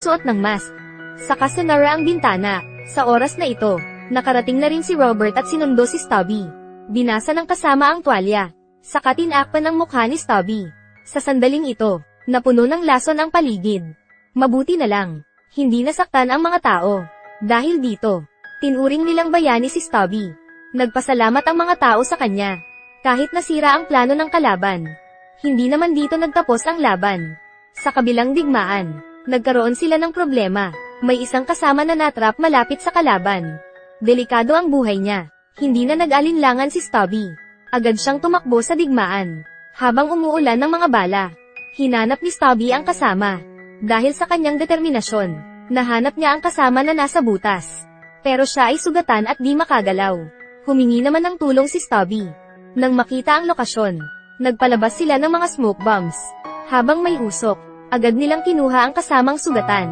suot ng mask. Saka sinara ang bintana. Sa oras na ito, nakarating na rin si Robert at sinundo si Stubby. Binasa ng kasama ang tuwalya. Saka tinakpan ang mukha ni Stubby. Sa sandaling ito, napuno ng lason ang paligid. Mabuti na lang, hindi nasaktan ang mga tao. Dahil dito, tinuring nilang bayani si Stubby. Nagpasalamat ang mga tao sa kanya. Kahit nasira ang plano ng kalaban. Hindi naman dito nagtapos ang laban. Sa kabilang digmaan, nagkaroon sila ng problema. May isang kasama na natrap malapit sa kalaban. Delikado ang buhay niya. Hindi na nag-alinlangan si Stubby. Agad siyang tumakbo sa digmaan. Habang umuulan ng mga bala, hinanap ni Stubby ang kasama. Dahil sa kanyang determinasyon, nahanap niya ang kasama na nasa butas. Pero siya ay sugatan at di makagalaw. Humingi naman ng tulong si Stubby. Nang makita ang lokasyon, nagpalabas sila ng mga smoke bombs. Habang may usok, agad nilang kinuha ang kasamang sugatan.